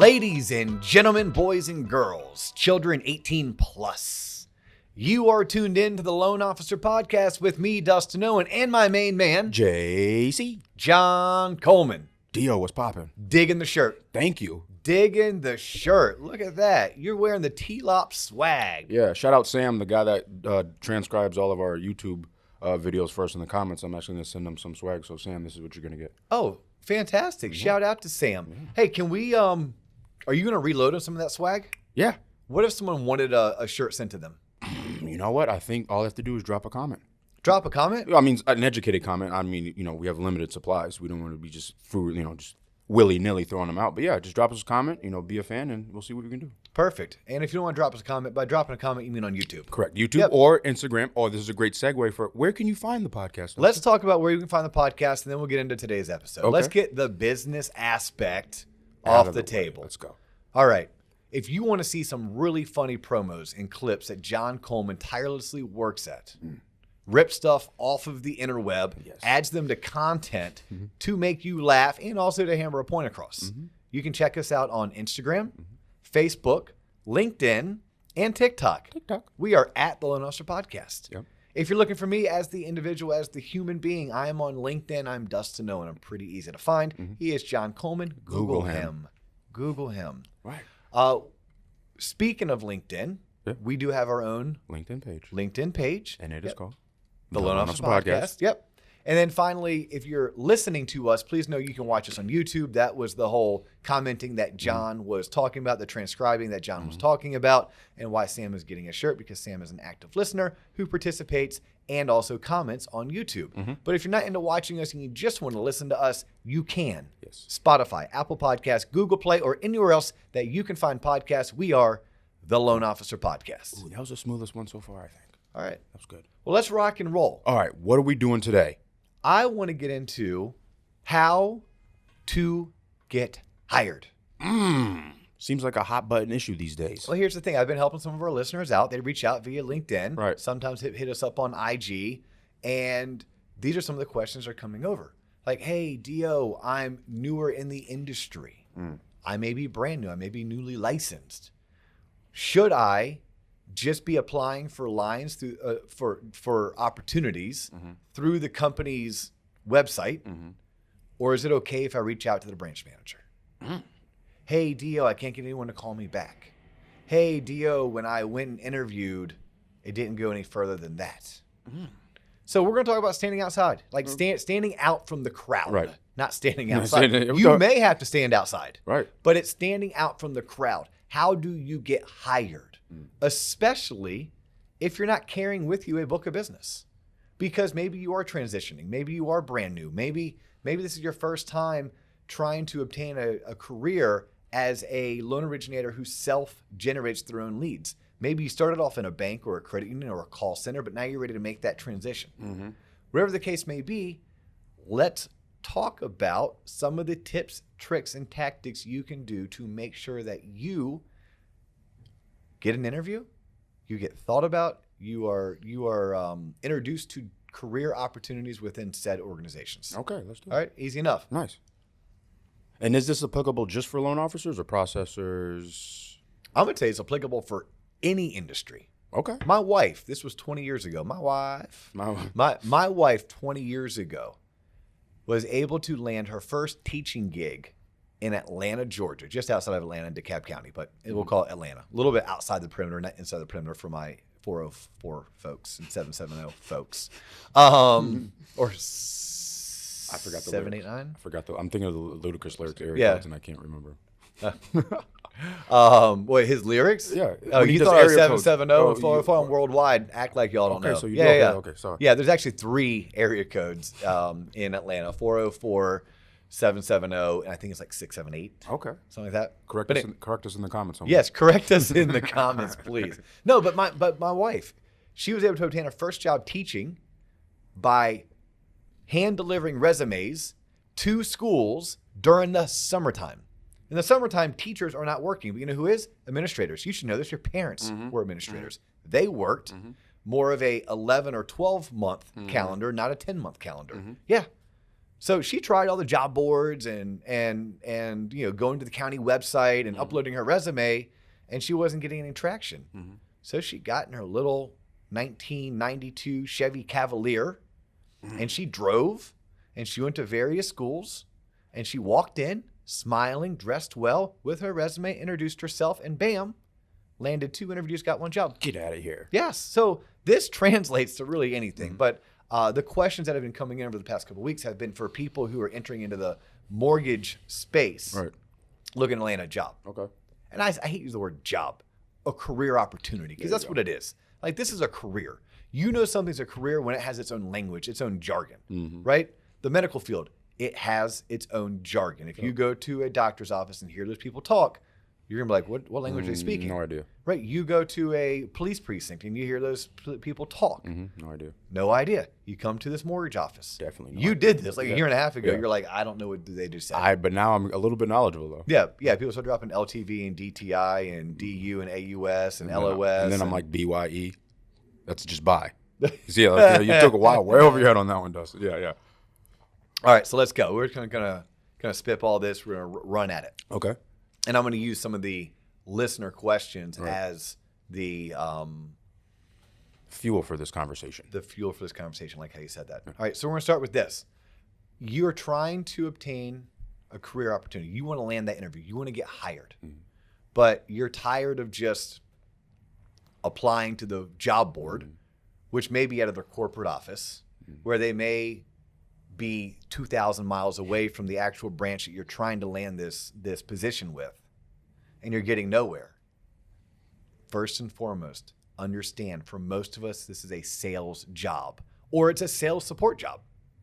Ladies and gentlemen, boys and girls, children 18 plus, you are tuned in to the Loan Officer Podcast with me, Dustin Owen, and my main man, JC. John Coleman. Dio, what's poppin'? Digging the shirt. Thank you. Digging the shirt. Look at that. You're wearing the T-Lop swag. Yeah, shout out Sam, the guy that transcribes all of our YouTube videos first in the comments. I'm actually going to send him some swag. So, Sam, this is what you're going to get. Oh, fantastic. Shout out to Sam. Yeah. Hey, can we, are you going to reload on some of that swag? Yeah. What if someone wanted a shirt sent to them? You know what? I think all they have to do is drop a comment. Drop a comment? I mean, an educated comment. I mean, we have limited supplies. We don't want to be just just willy-nilly throwing them out. But yeah, just drop us a comment, be a fan, and we'll see what we can do. Perfect. And if you don't want to drop us a comment, by dropping a comment, you mean on YouTube. Correct. YouTube or Instagram. Oh, this is a great segue for where can you find the podcast? Let's talk about where you can find the podcast, and then we'll get into today's episode. Okay. Let's get the business aspect off the table. Let's go. All right. If you want to see some really funny promos and clips that John Coleman tirelessly works at, rip stuff off of the interweb, adds them to content to make you laugh and also to hammer a point across. You can check us out on Instagram, Facebook, LinkedIn, and TikTok. We are at the Loan Officer Podcast. Yep. If you're looking for me as the individual, as the human being, I am on LinkedIn. I'm Dustin Owen. I'm pretty easy to find. He is John Coleman. Google him. Google him. Right. Speaking of LinkedIn, we do have our own LinkedIn page. And it is called The Loan Officer Podcast. Yep. And then finally, if you're listening to us, please know you can watch us on YouTube. That was the whole commenting that John was talking about, the transcribing that John was talking about, and why Sam is getting a shirt, because Sam is an active listener who participates and also comments on YouTube. But if you're not into watching us and you just want to listen to us, you can. Yes. Spotify, Apple Podcasts, Google Play, or anywhere else that you can find podcasts. We are the Loan Officer Podcast. Ooh, that was the smoothest one so far, I think. All right. That was good. Well, let's rock and roll. All right. What are we doing today? I want to get into how to get hired. Seems like a hot button issue these days. Well, here's the thing. I've been helping some of our listeners out. They reach out via LinkedIn. Right. Sometimes hit us up on IG. And these are some of the questions that are coming over. Like, hey, Dio, I'm newer in the industry. I may be brand new. I may be newly licensed. Should I just be applying for lines through for opportunities through the company's website, or is it okay if I reach out to the branch manager? Hey, Dio, I can't get anyone to call me back. Hey, Dio, when I went and interviewed, it didn't go any further than that. So we're going to talk about standing outside, like standing out from the crowd, right? Not standing outside. You may have to stand outside, right? But it's standing out from the crowd. How do you get hired? Especially if you're not carrying with you a book of business, because maybe you are transitioning, maybe you are brand new, maybe this is your first time trying to obtain a career as a loan originator who self-generates their own leads. Maybe you started off in a bank or a credit union or a call center, but now you're ready to make that transition. Whatever the case may be, let's talk about some of the tips, tricks, and tactics you can do to make sure that you get an interview, you get thought about, you are introduced to career opportunities within said organizations. Okay, let's do it. All right, easy enough. Nice. And is this applicable just for loan officers or processors? I'm going to say it's applicable for any industry. Okay. My wife, this was 20 years ago. My wife 20 years ago was able to land her first teaching gig in Atlanta, Georgia, just outside of Atlanta in DeKalb County, but we'll call it Atlanta. A little bit outside the perimeter, not inside the perimeter for my 404 folks and 770 folks. Or I forgot the 789? I forgot I'm thinking of the ludicrous lyrics area codes, and I can't remember. Wait, his lyrics? Yeah. Oh, you thought 770 404 worldwide. Act like y'all don't know. So okay, sorry. Yeah, there's actually 3 area codes in Atlanta: 404, 770, and I think it's like 678. Okay. Something like that. Correct us in the comments. Yes, correct us in the comments, please. No, but my wife, she was able to obtain her first job teaching by hand delivering resumes to schools during the summertime. In the summertime, teachers are not working, but you know who is? Administrators. You should know this. Your parents were administrators. They worked more of a 11 or 12 month calendar, not a 10-month calendar. Yeah. So she tried all the job boards and going to the county website and uploading her resume, and she wasn't getting any traction. Mm-hmm. So she got in her little 1992 Chevy Cavalier, and she drove, and she went to various schools, and she walked in smiling, dressed well, with her resume, introduced herself, and bam, landed 2 interviews, got 1 job. Get out of here. Yes. So this translates to really anything. But the questions that have been coming in over the past couple of weeks have been for people who are entering into the mortgage space, Right. looking to land a job. Okay. And I hate to use the word job, a career opportunity, because that's what it is. Like, this is a career. You know something's a career when it has its own language, its own jargon, right? The medical field, it has its own jargon. If you go to a doctor's office and hear those people talk, you're going to be like, what language are they speaking? No idea. Right? You go to a police precinct and you hear those people talk. No idea. No idea. You come to this mortgage office. Definitely. You did this like a year and a half ago. Yeah. You're like, I don't know what they do say. But now I'm a little bit knowledgeable though. Yeah. People start dropping LTV and DTI and DU and AUS and LOS. And then I'm like BYE. That's just buy. See, like, you took a while way over your head on that one, Dustin. Yeah. All right, so let's go. We're gonna spitball this. We're gonna run at it. Okay. And I'm gonna use some of the listener questions as the fuel for this conversation. The fuel for this conversation, like how you said that. All right, so we're gonna start with this. You're trying to obtain a career opportunity. You want to land that interview. You want to get hired, but you're tired of just applying to the job board, which may be out of their corporate office, where they may be 2,000 miles away from the actual branch that you're trying to land this position with, and you're getting nowhere. First and foremost, understand, for most of us, this is a sales job, or it's a sales support job,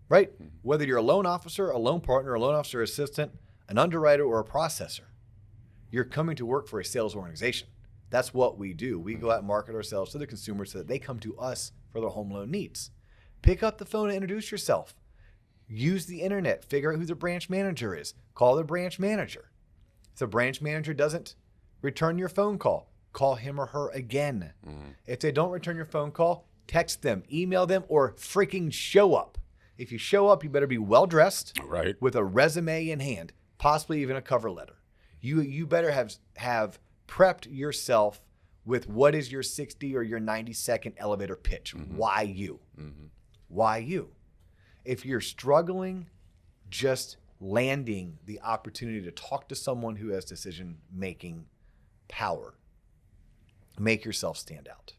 right? Whether you're a loan officer, a loan partner, a loan officer assistant, an underwriter, or a processor, you're coming to work for a sales organization. That's what we do. We go out and market ourselves to the consumer so that they come to us for their home loan needs. Pick up the phone and introduce yourself. Use the internet. Figure out who the branch manager is. Call the branch manager. If the branch manager doesn't return your phone call, call him or her again. If they don't return your phone call, text them, email them, or freaking show up. If you show up, you better be well-dressed, Right. with a resume in hand, possibly even a cover letter. You better have prepped yourself with what is your 60 or your 90-second elevator pitch. Why you? Why you? If you're struggling just landing the opportunity to talk to someone who has decision-making power, make yourself stand out.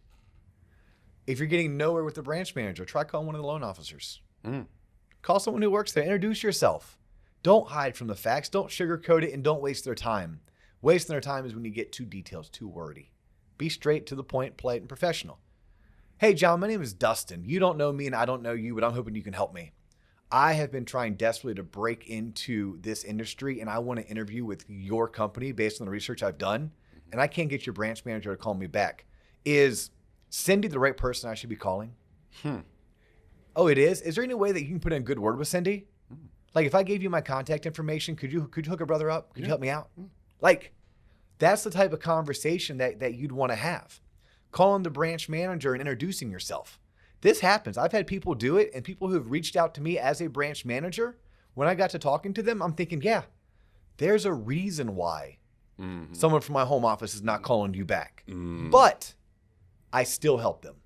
If you're getting nowhere with the branch manager, try calling one of the loan officers. Call someone who works there. Introduce yourself. Don't hide from the facts. Don't sugarcoat it, and don't waste their time. Wasting their time is when you get too detailed, too wordy. Be straight to the point, polite, and professional. Hey, John, my name is Dustin. You don't know me and I don't know you, but I'm hoping you can help me. I have been trying desperately to break into this industry, and I want to interview with your company based on the research I've done, and I can't get your branch manager to call me back. Is Cindy the right person I should be calling? Oh, it is? Is there any way that you can put in a good word with Cindy? Like, if I gave you my contact information, could you hook a brother up? Could you help me out? Like, that's the type of conversation that you'd want to have. Calling the branch manager and introducing yourself. This happens. I've had people do it, and people who have reached out to me as a branch manager, when I got to talking to them, I'm thinking, yeah, there's a reason why someone from my home office is not calling you back. But I still help them.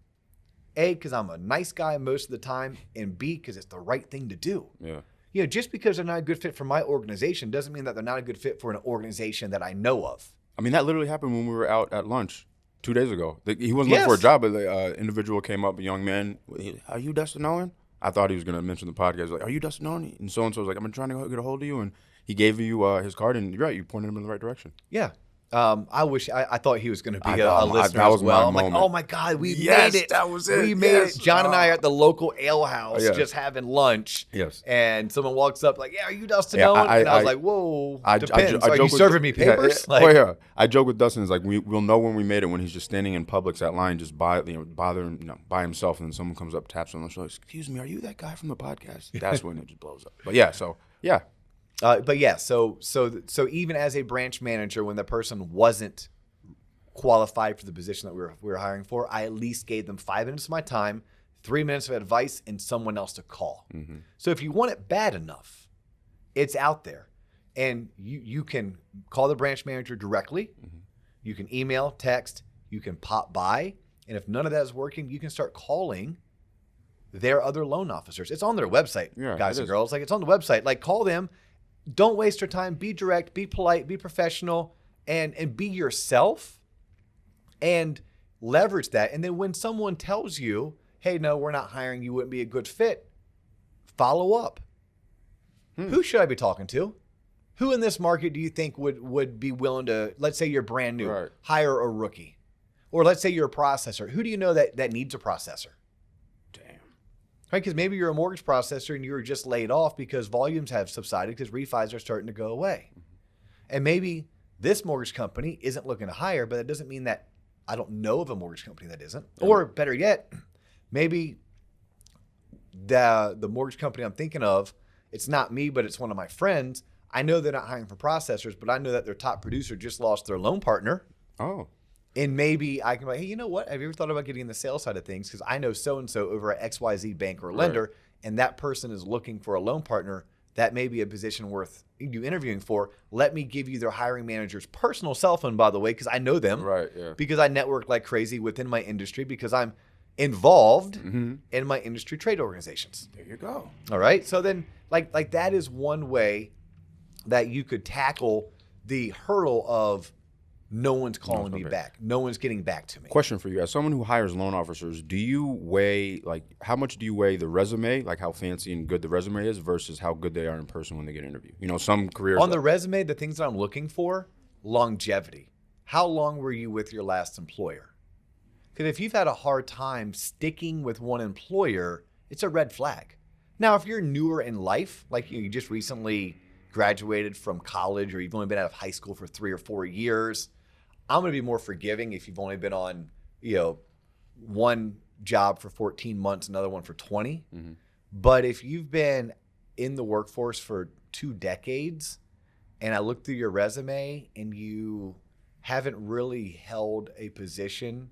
A, because I'm a nice guy most of the time, and B, because it's the right thing to do. Yeah. You know, just because they're not a good fit for my organization doesn't mean that they're not a good fit for an organization that I know of. I mean, that literally happened when we were out at lunch 2 days ago. He wasn't looking for a job, but the individual came up, a young man. Are you Dustin Owen? I thought he was going to mention the podcast. Like, are you Dustin Owen? And so-and-so was like, I've been trying to get a hold of you. And he gave you his card, and you're right, you pointed him in the right direction. Yeah. I thought he was going to be a listener that was as well. my I'm like, moment. oh my God, we Yes, made it. that was it. We made Yes. it. John and I are at the local ale house just having lunch. Yes. And someone walks up like, yeah, are you Dustin Yeah, Owen? And I was I- like, whoa, I depends. Are joke you with- serving me papers? Yeah, yeah. I joke with Dustin. It's like we'll know when we made it when he's just standing in Publix at line, just by himself, and then someone comes up, taps on the shoulder. Excuse me, are you that guy from the podcast? That's when it just blows up. But yeah, so yeah. But yeah, so even as a branch manager, when the person wasn't qualified for the position that we were hiring for, I at least gave them 5 minutes of my time, 3 minutes of advice, and someone else to call. So if you want it bad enough, it's out there. And you can call the branch manager directly. You can email, text, you can pop by. And if none of that is working, you can start calling their other loan officers. It's on their website, guys and girls. Like, it's on the website. Like, call them. Don't waste your time. Be direct, be polite, be professional, and be yourself, and leverage that. And then when someone tells you, hey, no, we're not hiring, you wouldn't be a good fit, follow up. Who should I be talking to? Who in this market do you think would be willing to, let's say you're brand new, hire a rookie? Or let's say you're a processor. Who do you know that needs a processor? Damn. Right? Because maybe you're a mortgage processor and you were just laid off because volumes have subsided because refis are starting to go away. And maybe this mortgage company isn't looking to hire, but that doesn't mean that I don't know of a mortgage company that isn't. Or better yet, maybe the mortgage company I'm thinking of, it's not me, but it's one of my friends. I know they're not hiring for processors, but I know that their top producer just lost their loan partner. Oh. And maybe I can be like, hey, you know what? Have you ever thought about getting in the sales side of things? Because I know so-and-so over at XYZ bank or lender, and that person is looking for a loan partner. That may be a position worth you interviewing for. Let me give you their hiring manager's personal cell phone, by the way, because I know them. Right, yeah. Because I network like crazy within my industry because I'm involved in my industry trade organizations. There you go. All right? So then, like that is one way that you could tackle the hurdle of no one's calling me back. No one's getting back to me. Question for you. As someone who hires loan officers, do you weigh, like, how much do you weigh the resume, like how fancy and good the resume is versus how good they are in person when they get interviewed? You know, some careers. On the resume, the things that I'm looking for, longevity. How long were you with your last employer? Because if you've had a hard time sticking with one employer, it's a red flag. Now, if you're newer in life, like you just recently graduated from college or you've only been out of high school for 3 or 4 years, I'm going to be more forgiving if you've only been on, one job for 14 months, another one for 20. But if you've been in the workforce for 2 decades and I look through your resume and you haven't really held a position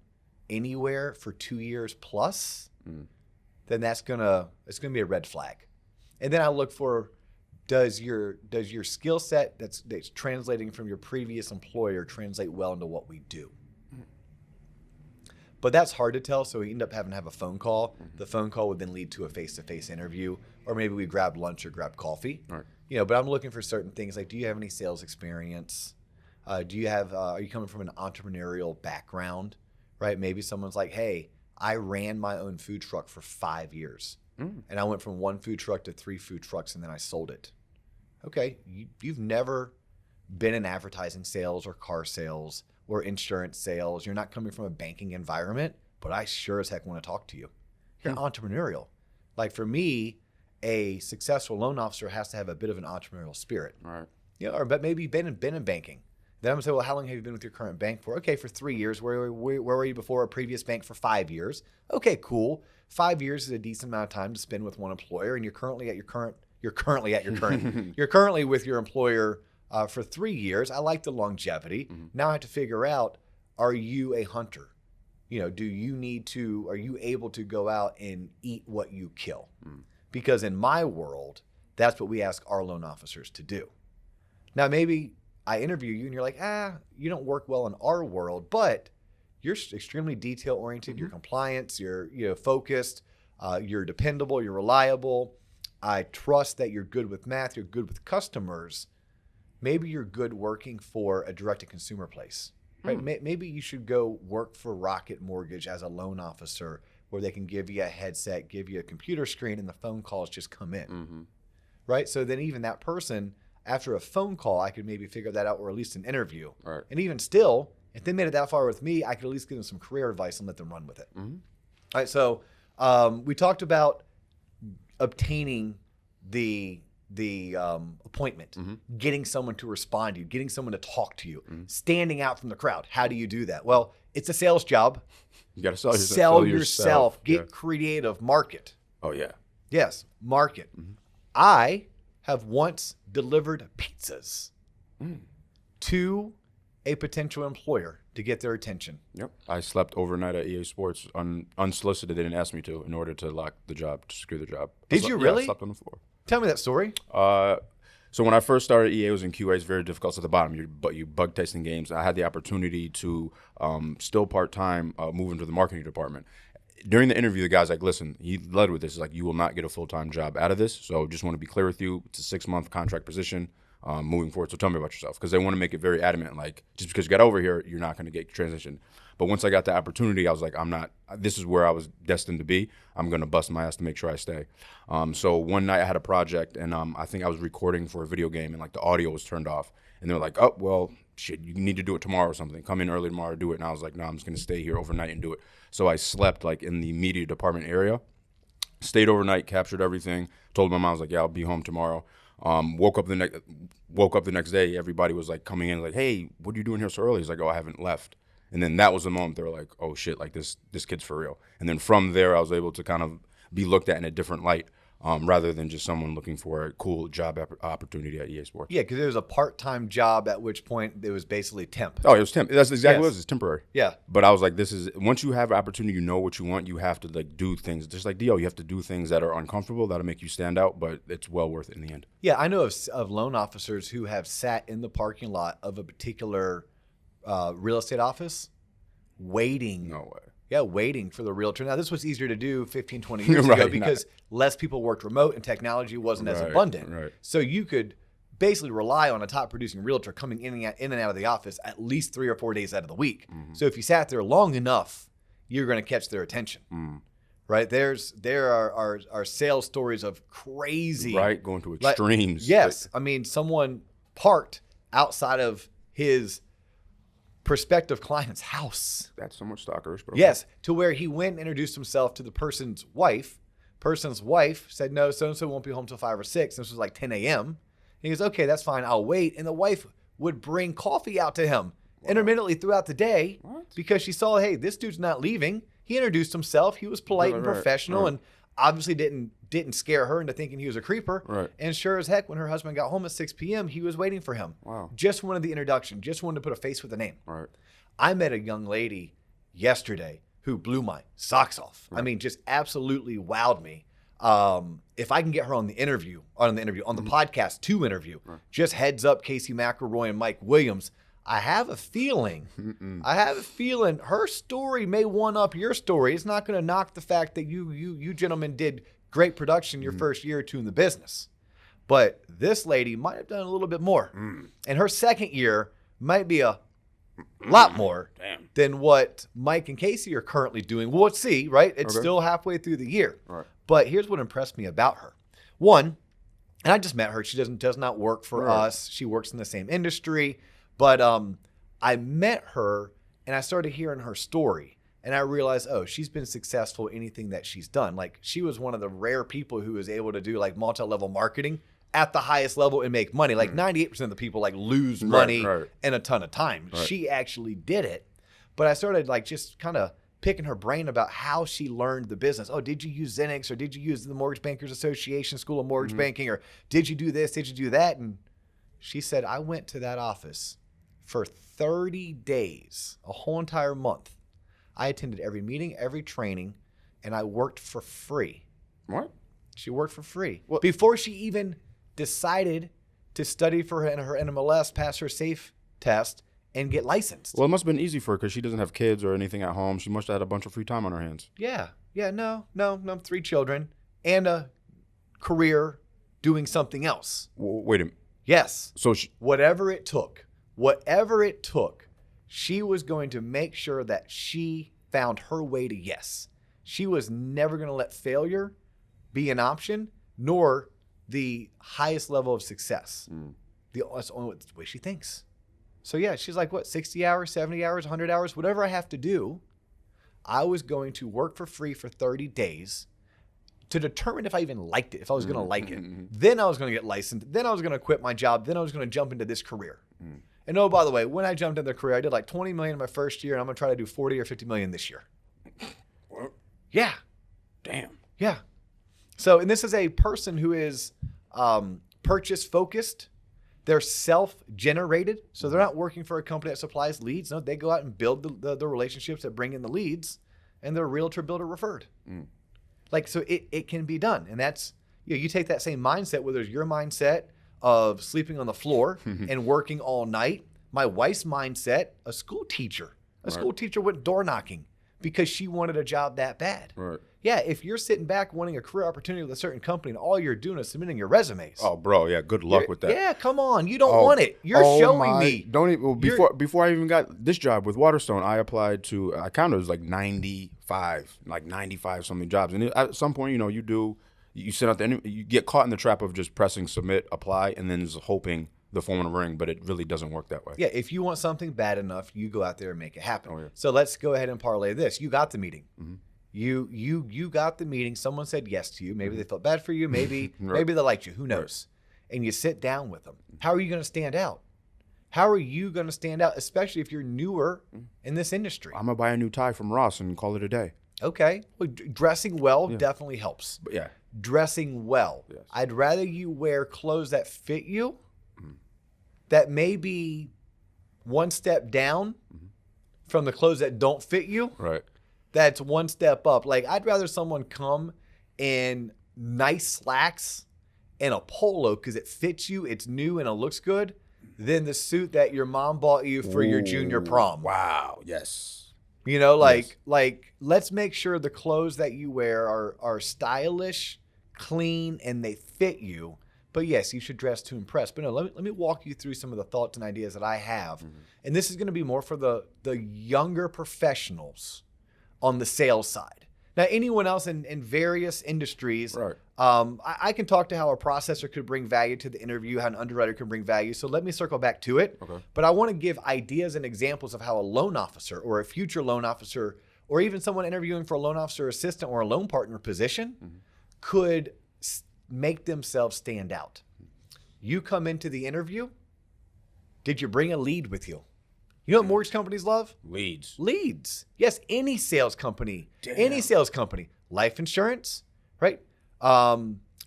anywhere for 2 years plus, then it's gonna be a red flag. And then I look for, does your skill set that's translating from your previous employer translate well into what we do? But that's hard to tell, so we end up having to have a phone call. The phone call would then lead to a face-to-face interview, or maybe we grab lunch or grab coffee. Right. But I'm looking for certain things like, do you have any sales experience? Are you coming from an entrepreneurial background? Right? Maybe someone's like, hey, I ran my own food truck for 5 years. And I went from 1 food truck to 3 food trucks, and then I sold it. Okay, you've never been in advertising sales or car sales or insurance sales. You're not coming from a banking environment, but I sure as heck want to talk to you. You're entrepreneurial. Like for me, a successful loan officer has to have a bit of an entrepreneurial spirit. Right. But maybe been in banking. Then I'm going to say, well, how long have you been with your current bank for? Okay, for 3 years. Where were you before? A previous bank for 5 years. Okay, cool. 5 years is a decent amount of time to spend with one employer, and you're currently with your employer for 3 years. I like the longevity. Now I have to figure out, are you a hunter? Are you able to go out and eat what you kill? Because in my world, that's what we ask our loan officers to do. Now, maybe I interview you and you're like, you don't work well in our world, but you're extremely detail oriented. You're compliant, you're focused, you're dependable, you're reliable. I trust that you're good with math, you're good with customers. Maybe you're good working for a direct-to-consumer place, right? Maybe you should go work for Rocket Mortgage as a loan officer where they can give you a headset, give you a computer screen, and the phone calls just come in, right? So then even that person, after a phone call, I could maybe figure that out, or at least an interview. Right. And even still, if they made it that far with me, I could at least give them some career advice and let them run with it. All right, so we talked about obtaining the appointment, getting someone to respond to you, getting someone to talk to you, standing out from the crowd. How do you do that? Well, it's a sales job. You got to sell yourself. Sell yourself. Get creative. Market. Oh, yeah. Yes, market. I have once delivered pizzas to a potential employer. to get their attention. Yep. I slept overnight at EA Sports unsolicited. They didn't ask me to in order to lock the job, to secure the job. Did you really? Yeah, I slept on the floor. Tell me that story. So when I first started, EA was in QA. It's very difficult at the bottom. You bug testing games. I had the opportunity to still part-time move into the marketing department. During the interview, the guy's like, listen, he led with this. He's like, you will not get a full-time job out of this. So just want to be clear with you. It's a 6-month contract position moving forward. So tell me about yourself. Because they want to make it very adamant. Like, just because you got over here, you're not going to get transitioned. But once I got the opportunity, I was like, this is where I was destined to be. I'm going to bust my ass to make sure I stay. So one night I had a project, and I think I was recording for a video game, and like the audio was turned off. And they were like, oh, well, shit, you need to do it tomorrow or something. Come in early tomorrow to do it. And I was like, no, I'm just going to stay here overnight and do it. So I slept like in the media department area, stayed overnight, captured everything, told my mom, I was like, yeah, I'll be home tomorrow. Woke up the next day, everybody was like coming in like, hey, what are you doing here so early? He's like, oh, I haven't left. And then that was the moment they were like, oh shit, like this kid's for real. And then from there, I was able to kind of be looked at in a different light, rather than just someone looking for a cool job opportunity at EA Sports. Yeah, because it was a part-time job, at which point it was basically temp. Oh, it was temp. That's exactly what it was. It's temporary. Yeah. But I was like, once you have an opportunity, you know what you want, you have to like do things. Just like Dio, you have to do things that are uncomfortable, that'll make you stand out, but it's well worth it in the end. Yeah, I know of loan officers who have sat in the parking lot of a particular real estate office waiting. No way. Yeah, waiting for the realtor. Now, this was easier to do 15, 20 years Right, ago because less people worked remote and technology wasn't as abundant. Right. So you could basically rely on a top producing realtor coming in and out of the office at least 3 or 4 days out of the week. Mm-hmm. So if you sat there long enough, you're going to catch their attention. Mm. Right? There are sales stories of crazy. Right, going to extremes. Yes. I mean, someone parked outside of his prospective client's house. That's so much stalkerish. But yes, to where he went and introduced himself to the person's wife. Person's wife said, no, so-and-so won't be home till 5 or 6. This was like 10 a.m. He goes, okay, that's fine. I'll wait. And the wife would bring coffee out to him intermittently throughout the day because she saw, hey, this dude's not leaving. He introduced himself. He was polite and professional and obviously didn't scare her into thinking he was a creeper. Right. And sure as heck, when her husband got home at 6 p.m., he was waiting for him. Wow. Just wanted the introduction. Just wanted to put a face with a name. Right. I met a young lady yesterday who blew my socks off. Right. I mean, just absolutely wowed me. If I can get her on the podcast to interview, just heads up, Casey McElroy and Mike Williams. I have a feeling her story may one up your story. It's not going to knock the fact that you gentlemen did great production your first year or two in the business. But this lady might have done a little bit more. And her second year might be a lot more than what Mike and Casey are currently doing. Well, let's see, right? It's still halfway through the year. Right. But here's what impressed me about her. One, and I just met her. She does not work for us. She works in the same industry. But I met her and I started hearing her story. And I realized, oh, she's been successful in anything that she's done. Like, she was one of the rare people who was able to do like multi-level marketing at the highest level and make money. Like 98% of the people like lose money in a ton of time. Right. She actually did it. But I started like just kind of picking her brain about how she learned the business. Oh, did you use Zenix, or did you use the Mortgage Bankers Association School of Mortgage Banking, or did you do this? Did you do that? And she said, I went to that office for 30 days, a whole entire month. I attended every meeting, every training, and I worked for free. What? She worked for free. Well, before she even decided to study for her NMLS, pass her SAFE test, and get licensed. Well, it must have been easy for her because she doesn't have kids or anything at home. She must have had a bunch of free time on her hands. Yeah. No, 3 children and a career doing something else. Wait a minute. Yes. So whatever it took, she was going to make sure that she found her way to yes. She was never going to let failure be an option, nor the highest level of success. That's only the way she thinks. So yeah, she's like, what, 60 hours, 70 hours, 100 hours, whatever I have to do. I was going to work for free for 30 days to determine if I even liked it, if I was going to like it. Then I was going to get licensed. Then I was going to quit my job. Then I was going to jump into this career. And oh, by the way, when I jumped into the career, I did like 20 million in my first year, and I'm going to try to do 40 or 50 million this year. What? Yeah. Damn. Yeah. So, and this is a person who is purchase focused, They're self-generated, so they're not working for a company that supplies leads. No, they go out and build the relationships that bring in the leads, and they're realtor builder referred. Like, so it can be done. And that's, you take that same mindset, whether it's your mindset of sleeping on the floor and working all night. My wife's mindset, a school teacher. A school teacher went door knocking because she wanted a job that bad. Right. Yeah, if you're sitting back wanting a career opportunity with a certain company and all you're doing is submitting your resumes. Oh, bro, yeah, good luck with that. Yeah, come on. You don't want it. You're showing me. Don't even, before I even got this job with Waterstone, I applied to, I counted, it was like 95 something jobs. And at some point, you sit out there, you get caught in the trap of just pressing submit, apply, and then just hoping the phone will ring, but it really doesn't work that way. Yeah, if you want something bad enough, you go out there and make it happen. Oh, yeah. So let's go ahead and parlay this. You got the meeting. Mm-hmm. You got the meeting. Someone said yes to you. Maybe they felt bad for you. Maybe Right. maybe they liked you. Who knows? Right. And you sit down with them. How are you going to stand out? How are you going to stand out, especially if you're newer in this industry? I'm going to buy a new tie from Ross and call it a day. Okay. Well, dressing well definitely helps. But yeah. Dressing well. Yes. I'd rather you wear clothes that fit you, that may be one step down from the clothes that don't fit you. Right. That's one step up. Like, I'd rather someone come in nice slacks and a polo because it fits you, it's new, and it looks good, than the suit that your mom bought you for your junior prom. Wow. Yes. Let's make sure the clothes that you wear are stylish, clean, and they fit you. But yes, you should dress to impress. But no, let me walk you through some of the thoughts and ideas that I have. And this is going to be more for the younger professionals on the sales side. Now, anyone else in various industries, right. I can talk to how a processor could bring value to the interview, how an underwriter can bring value. So let me circle back to it. Okay. But I want to give ideas and examples of how a loan officer or a future loan officer, or even someone interviewing for a loan officer assistant or a loan partner position could make themselves stand out. You come into the interview, did you bring a lead with you? You know what mortgage companies love? Leads. Leads. Yes, any sales company. Damn. Any sales company. Life insurance, right?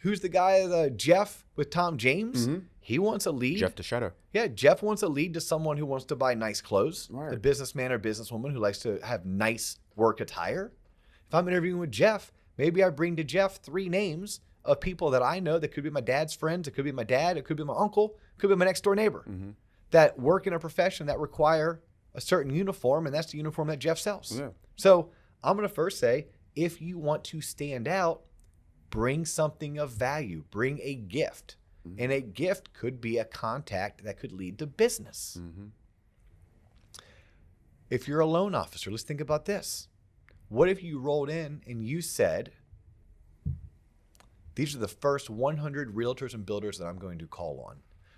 Who's the guy, Jeff with Tom James? He wants a lead. Jeff DeShadow. Yeah, Jeff wants a lead to someone who wants to buy nice clothes. Right. A businessman or businesswoman who likes to have nice work attire. If I'm interviewing with Jeff, maybe I bring to Jeff 3 names of people that I know that could be my dad's friends, it could be my dad, it could be my uncle, it could be my next door neighbor that work in a profession that require a certain uniform, and that's the uniform that Jeff sells. Yeah. So I'm going to first say, if you want to stand out, bring something of value, bring a gift. And a gift could be a contact that could lead to business. If you're a loan officer, let's think about this. What if you rolled in and you said, these are the first 100 realtors and builders that I'm going to call on.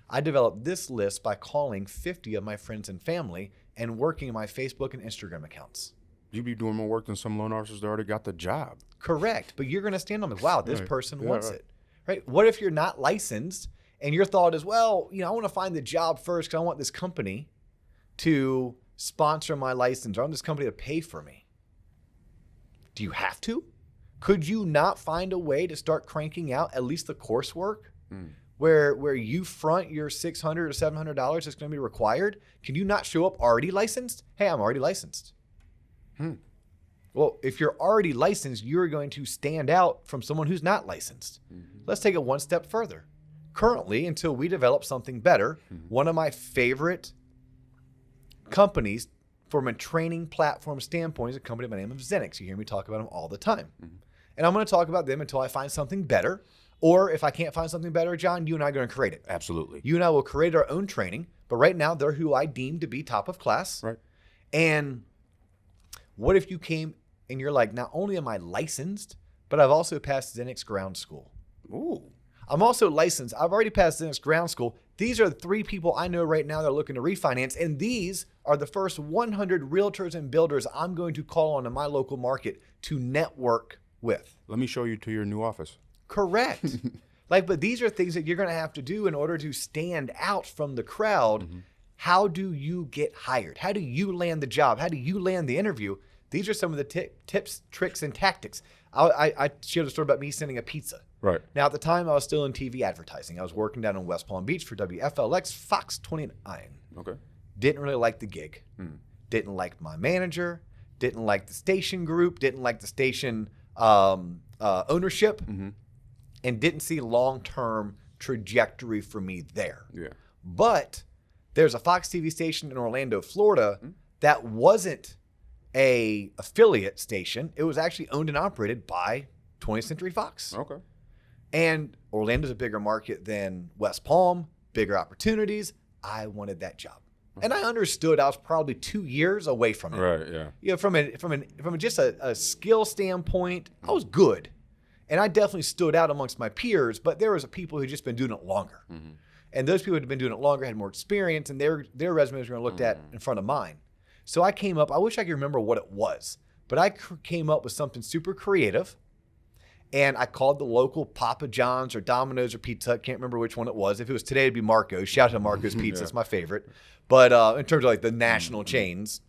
I developed this list by calling 50 of my friends and family and working my Facebook and Instagram accounts. You'd be doing more work than some loan officers that already got the job. Correct. But you're going to stand on it. Wow, this person wants it. Right? What if you're not licensed and your thought is, well, I want to find the job first because I want this company to sponsor my license, or I want this company to pay for me. Do you have to? Could you not find a way to start cranking out at least the coursework where you front your $600 or $700 that's going to be required? Can you not show up already licensed? Hey, I'm already licensed. Well, if you're already licensed, you're going to stand out from someone who's not licensed. Let's take it one step further. Currently, until we develop something better, one of my favorite companies from a training platform standpoint is a company by the name of Zenix. You hear me talk about them all the time. And I'm going to talk about them until I find something better. Or if I can't find something better, John, you and I are going to create it. Absolutely. You and I will create our own training. But right now, they're who I deem to be top of class. Right. And what if you came and you're like, not only am I licensed, but I've also passed Zenix ground school. Ooh. I'm also licensed. I've already passed Zenix ground school. These are the 3 people I know right now that are looking to refinance. And these are the first 100 realtors and builders I'm going to call on in my local market to network with. Let me show you to your new office. Correct. But these are things that you're going to have to do in order to stand out from the crowd. How do you get hired? How do you land the job? How do you land the interview? These are some of the tips, tricks, and tactics. I shared a story about me sending a pizza. Right. Now, at the time, I was still in TV advertising. I was working down in West Palm Beach for WFLX Fox 29. Okay. Didn't really like the gig. Didn't like my manager. Didn't like the station group. Didn't like the station ownership. And didn't see long-term trajectory for me there. Yeah. But there's a Fox TV station in Orlando, Florida that wasn't a affiliate station. It was actually owned and operated by 20th Century Fox. Okay. And Orlando's a bigger market than West Palm, bigger opportunities. I wanted that job. And I understood I was probably 2 years away from it. Right, yeah. You know, from just a skill standpoint, I was good. And I definitely stood out amongst my peers, but there was people who'd just been doing it longer. And those people who had been doing it longer had more experience, and their resumes were going to looked at in front of mine. So I came up, I wish I could remember what it was, but I came up with something super creative. And I called the local Papa John's or Domino's or Pizza Hut. Can't remember which one it was. If it was today, it'd be Marco's. Shout out to Marco's Pizza. It's my favorite. But in terms of like the national chains.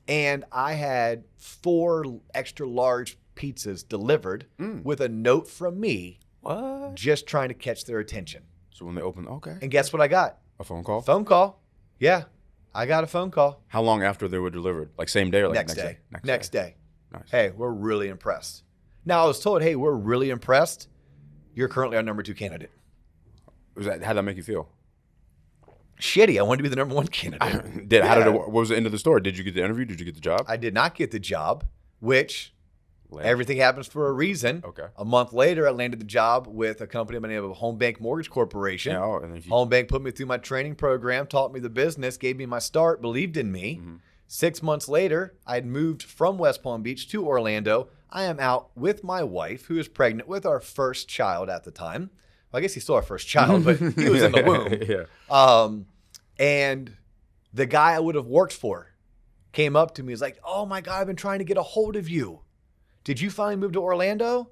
And I had 4 extra large pizzas delivered with a note from me. What? Just trying to catch their attention. So when they opened, okay. And guess what I got? A phone call? Phone call. Yeah. I got a phone call. How long after they were delivered? Like same day or like next day? Next day. Nice. Hey, we're really impressed. Now, I was told, hey, we're really impressed. You're currently our number 2 candidate. How'd that make you feel? Shitty. I wanted to be the number 1 candidate. What was the end of the story? Did you get the interview? Did you get the job? I did not get the job, which everything happens for a reason. Okay. A month later, I landed the job with a company by the name of Home Bank Mortgage Corporation. Yeah, and then Home Bank put me through my training program, taught me the business, gave me my start, believed in me. 6 months later, I had moved from West Palm Beach to Orlando. I am out with my wife, who is pregnant with our first child at the time. Well, I guess he's still our first child, but he was in the womb. Yeah. And the guy I would have worked for came up to me. He's like, oh my God, I've been trying to get a hold of you. Did you finally move to Orlando?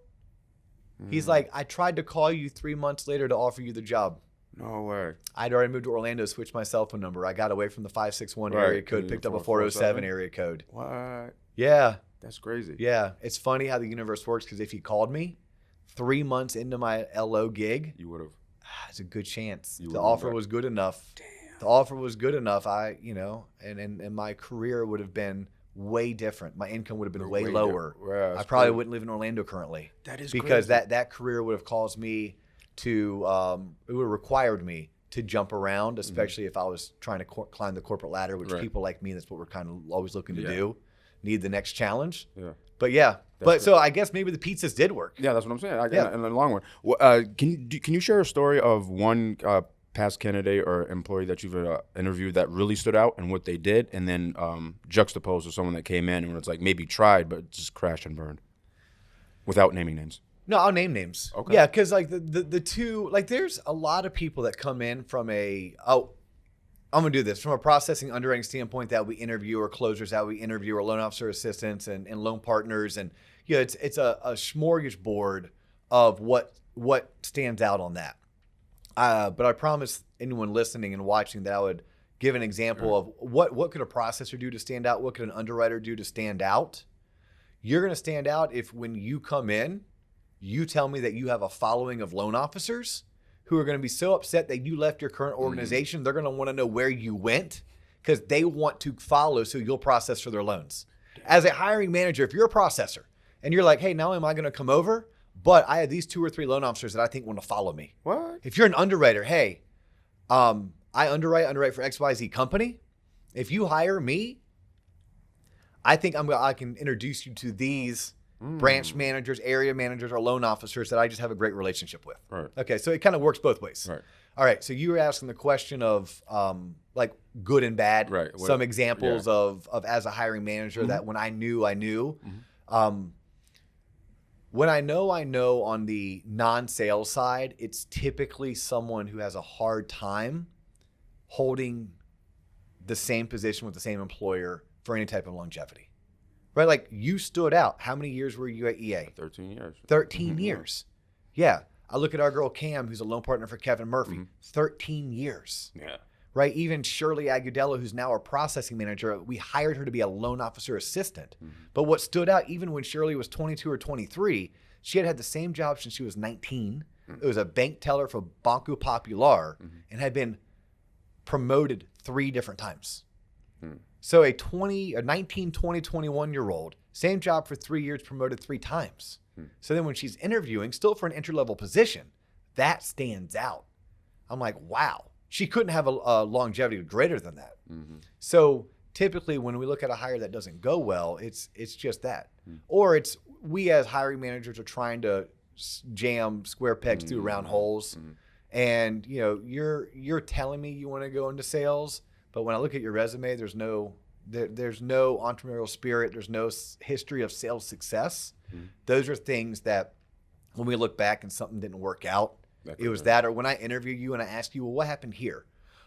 He's like, I tried to call you 3 months later to offer you the job. No way. I'd already moved to Orlando, switched my cell phone number. I got away from the 561 area code, picked up a 407 area code. What? Yeah. That's crazy. Yeah. It's funny how the universe works, because if he called me 3 months into my LO gig, you would have. It's a good chance. The offer was good enough. Damn. The offer was good enough. And my career would have been way different. My income would have been way lower. Yeah, I probably wouldn't live in Orlando currently. That is because crazy. that career would have caused me to it would have required me to jump around, especially if I was trying to climb the corporate ladder, which people like me, that's what we're kind of always looking to do. Need the next challenge. Yeah. But yeah. So I guess maybe the pizzas did work. Yeah, that's what I'm saying. In the long run. Well, can you share a story of one past candidate or employee that you've interviewed that really stood out and what they did, and then juxtaposed to someone that came in and it's like maybe tried but just crashed and burned, without naming names? No, I'll name names. Okay. Yeah, because like the two, like there's a lot of people that come in from I'm going to do this from a processing underwriting standpoint that we interview, or closers that we interview, or loan officer assistants and loan partners. And it's a smorgasbord of what stands out on that. But I promise anyone listening and watching that I would give an example of what could a processor do to stand out? What could an underwriter do to stand out? You're going to stand out if when you come in, you tell me that you have a following of loan officers who are going to be so upset that you left your current organization. They're going to want to know where you went, because they want to follow so you'll process for their loans. As a hiring manager, if you're a processor and you're like, hey, not only am I going to come over, but I have these 2 or 3 loan officers that I think want to follow me. What? If you're an underwriter, hey, I underwrite for XYZ company. If you hire me, I think I can introduce you to these branch managers, area managers, or loan officers that I just have a great relationship with. Right. Okay, so it kind of works both ways. Right. All right, so you were asking the question of like good and bad. Right. Some examples of as a hiring manager that when I knew. When I know on the non-sales side, it's typically someone who has a hard time holding the same position with the same employer for any type of longevity. Right? Like you stood out. How many years were you at EA? 13 years. 13 years. Yeah. I look at our girl Cam, who's a loan partner for Kevin Murphy. 13 years. Yeah. right? Even Shirley Agudelo, who's now our processing manager, we hired her to be a loan officer assistant. But what stood out, even when Shirley was 22 or 23, she had the same job since she was 19. It was a bank teller for Banco Popular and had been promoted 3 different times. So a 19, 20, 21-year-old, same job for 3 years, promoted 3 times. So then when she's interviewing, still for an entry-level position, that stands out. I'm like, wow. She couldn't have a longevity greater than that. So typically when we look at a hire that doesn't go well, it's just that. Or it's we as hiring managers are trying to jam square pegs through round holes. And you're telling me you want to go into sales, but when I look at your resume, there's no entrepreneurial spirit. There's no history of sales success. Those are things that when we look back and something didn't work out, it was that. Or when I interview you and I ask you, well, what happened here?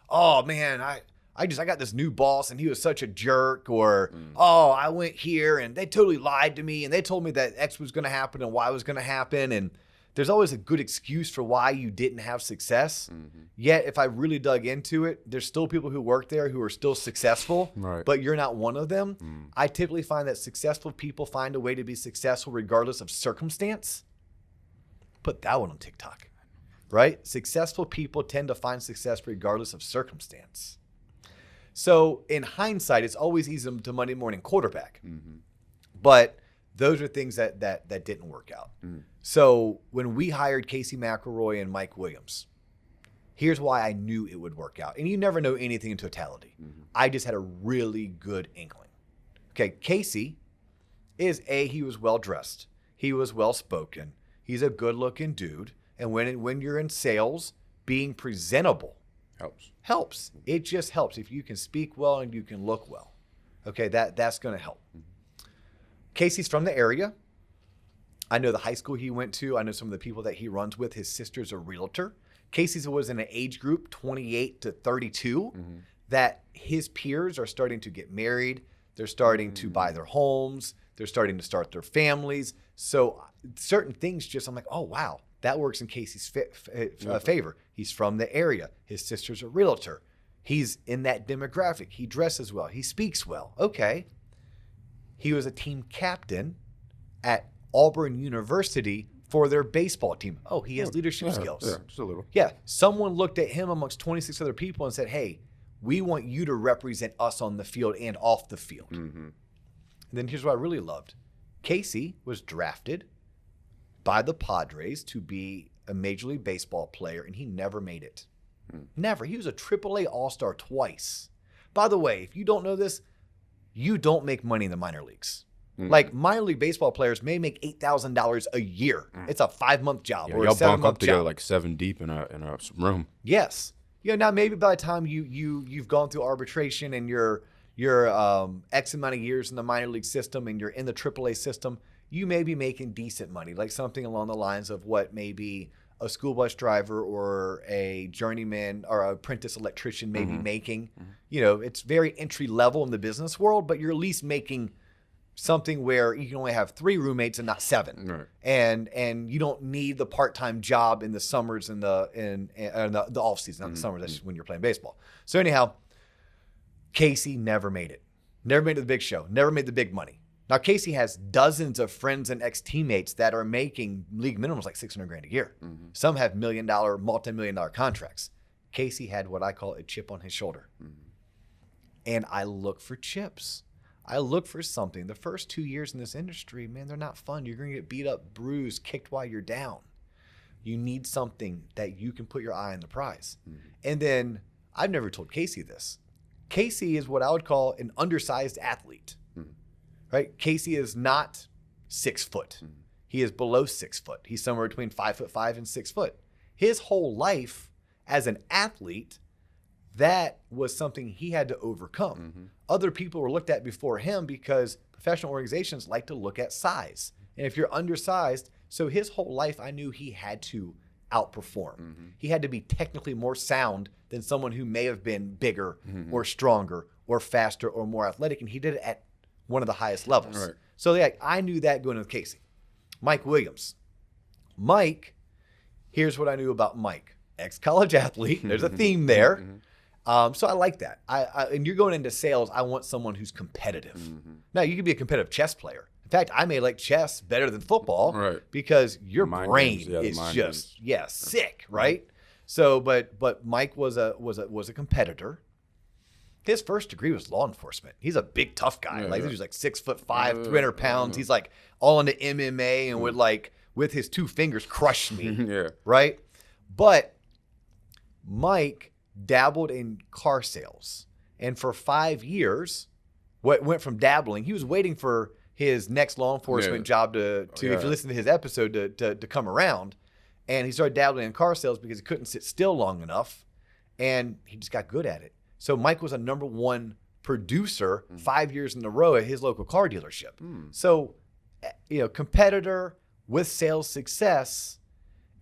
Oh man, I got this new boss and he was such a jerk. Or, oh, I went here and they totally lied to me and they told me that X was going to happen and Y was going to happen. And there's always a good excuse for why you didn't have success. Yet, if I really dug into it, there's still people who work there who are still successful, but you're not one of them. I typically find that successful people find a way to be successful regardless of circumstance. Put that one on TikTok, right? Successful people tend to find success regardless of circumstance. So in hindsight, it's always easy to Monday morning quarterback. But those are things that didn't work out. So when we hired Casey McElroy and Mike Williams, here's why I knew it would work out. And you never know anything in totality. I just had a really good inkling. Okay, Casey he was well-dressed. He was well-spoken. He's a good-looking dude. And when you're in sales, being presentable helps. It just helps. If you can speak well and you can look well, okay, that's going to help. Casey's from the area. I know the high school he went to. I know some of the people that he runs with. His sister's a realtor. Casey's was in an age group, 28 to 32, that his peers are starting to get married. They're starting to buy their homes. They're starting to start their families. So certain things I'm like, oh, wow, that works in Casey's favor. He's from the area. His sister's a realtor. He's in that demographic. He dresses well. He speaks well. Okay. He was a team captain at Auburn University for their baseball team. Oh, he has leadership skills. Yeah, just a little. Yeah. Someone looked at him amongst 26 other people and said, hey, we want you to represent us on the field and off the field. And then here's what I really loved. Casey was drafted by the Padres to be a Major League Baseball player, and he never made it. Never. He was a AAA All-Star twice. By the way, if you don't know this, you don't make money in the minor leagues. Like minor league baseball players may make $8,000 a year. It's a 5-month job or a 7-month job. Y'all bunk up together like 7 deep in a room. Yes. Now maybe by the time you've gone through arbitration and you're X amount of years in the minor league system and you're in the AAA system, you may be making decent money, like something along the lines of what maybe a school bus driver or a journeyman or an apprentice electrician may be making. It's very entry level in the business world, but you're at least making something where you can only have 3 roommates and not 7, and you don't need the part-time job in the summers and the off season, not the summers. That's just when you're playing baseball. So anyhow, Casey never made it. Never made it to the big show. Never made the big money. Now Casey has dozens of friends and ex-teammates that are making league minimums like $600,000 a year. Some have multi-million-dollar contracts. Casey had what I call a chip on his shoulder, and I look for chips. I look for something. The first 2 years in this industry, man, they're not fun. You're going to get beat up, bruised, kicked while you're down. You need something that you can put your eye on the prize. And then I've never told Casey this. Casey is what I would call an undersized athlete, right? Casey is not 6 foot. He is below 6 foot. He's somewhere between 5'5" and 6 foot. His whole life as an athlete, that was something he had to overcome. Other people were looked at before him because professional organizations like to look at size. And if you're undersized, so his whole life, I knew he had to outperform. He had to be technically more sound than someone who may have been bigger or stronger or faster or more athletic. And he did it at one of the highest levels. So I knew that going with Casey. Mike Williams. Mike, here's what I knew about Mike. Ex-college athlete. There's a theme there. So I like that. And you're going into sales, I want someone who's competitive. Mm-hmm. Now, you could be a competitive chess player. In fact, I may like chess better than football because your brain is just sick, right? So, but Mike was a competitor. His first degree was law enforcement. He's a big tough guy. He was like 6'5", 300 pounds. He's like all into MMA and would like with his 2 fingers crush me, right? But Mike dabbled in car sales, and for 5 years, went from dabbling. He was waiting for his next law enforcement job to if you listen to his episode to come around, and he started dabbling in car sales because he couldn't sit still long enough, and he just got good at it. So Mike was a #1 producer 5 years in a row at his local car dealership. So, competitor with sales success,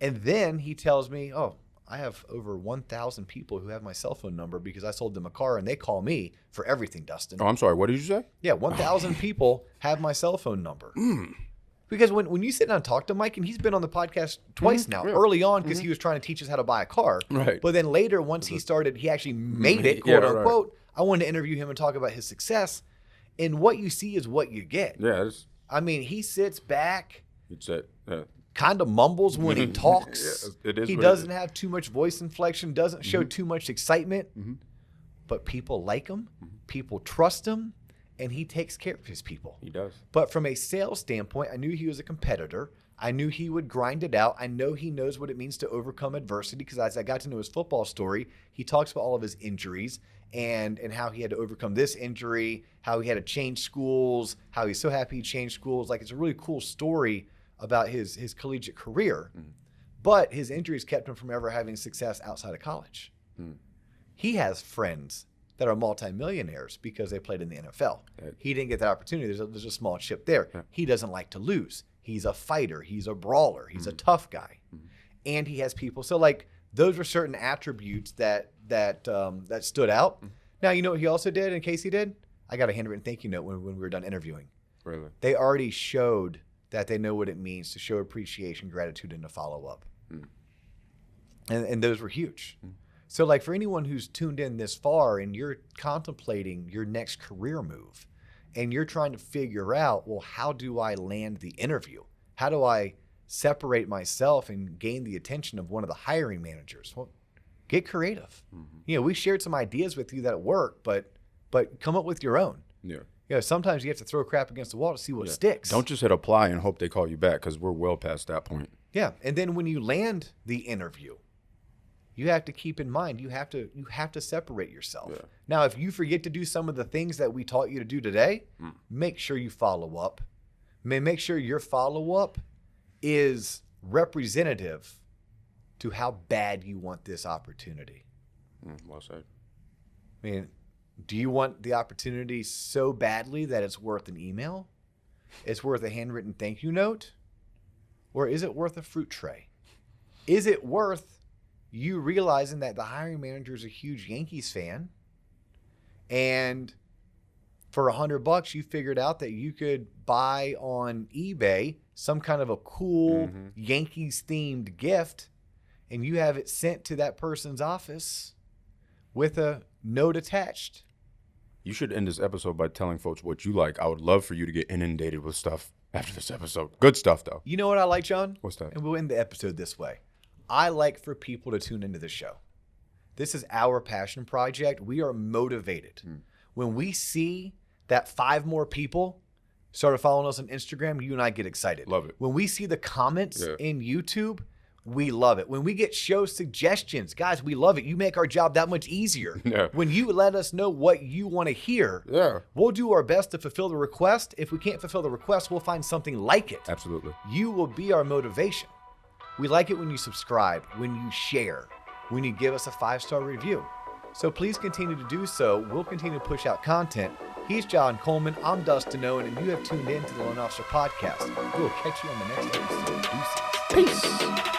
and then he tells me, "Oh, I have over 1,000 people who have my cell phone number because I sold them a car and they call me for everything, Dustin." Oh, I'm sorry. What did you say? Yeah, 1,000 people have my cell phone number. Because when you sit down and talk to Mike, and he's been on the podcast twice now, early on because he was trying to teach us how to buy a car. Right. But then later, once he actually made it, quote unquote, I wanted to interview him and talk about his success. And what you see is what you get. Yeah. I mean, he sits back. It's it. Yeah. Kind of mumbles when he talks. It is. He doesn't have too much voice inflection, doesn't show too much excitement, but people like him, people trust him, and he takes care of his people. He does. But from a sales standpoint, I knew he was a competitor. I knew he would grind it out. I know he knows what it means to overcome adversity because as I got to know his football story, he talks about all of his injuries and how he had to overcome this injury, how he had to change schools, how he's so happy he changed schools. Like, it's a really cool story about his collegiate career, but his injuries kept him from ever having success outside of college. He has friends that are multimillionaires because they played in the NFL. He didn't get that opportunity. There's a small chip there. He doesn't like to lose. He's a fighter. He's a brawler. He's a tough guy, and he has people. So like those were certain attributes that stood out. Now you know what he also did, and Casey did. I got a handwritten thank you note when we were done interviewing. Really? They already showed that they know what it means to show appreciation, gratitude, and to follow up. And those were huge. So like for anyone who's tuned in this far and you're contemplating your next career move and you're trying to figure out, well, how do I land the interview? How do I separate myself and gain the attention of one of the hiring managers? Well, get creative. We shared some ideas with you that work, but come up with your own. Sometimes you have to throw crap against the wall to see what sticks. Don't just hit apply and hope they call you back because we're well past that point. Yeah, and then when you land the interview, you have to keep in mind you have to separate yourself. Now, if you forget to do some of the things that we taught you to do today, make sure you follow up. Make sure your follow-up is representative to how bad you want this opportunity. Well said. I mean, do you want the opportunity so badly that it's worth an email? It's worth a handwritten thank you note? Or is it worth a fruit tray? Is it worth you realizing that the hiring manager is a huge Yankees fan and for $100 you figured out that you could buy on eBay some kind of a cool Yankees themed gift and you have it sent to that person's office with a note attached? You should end this episode by telling folks what you like. I would love for you to get inundated with stuff after this episode. Good stuff, though. You know what I like, John? What's that? And we'll end the episode this way. I like for people to tune into the show. This is our passion project. We are motivated. When we see that 5 more people started following us on Instagram, you and I get excited. Love it. When we see the comments in YouTube, we love it. When we get show suggestions, guys, we love it. You make our job that much easier. When you let us know what you want to hear, we'll do our best to fulfill the request. If we can't fulfill the request, we'll find something like it. Absolutely. You will be our motivation. We like it when you subscribe, when you share, when you give us a 5-star review. So please continue to do so. We'll continue to push out content. He's John Coleman. I'm Dustin Owen, and you have tuned in to the Loan Officer Podcast. We'll catch you on the next episode. Deuces. Peace.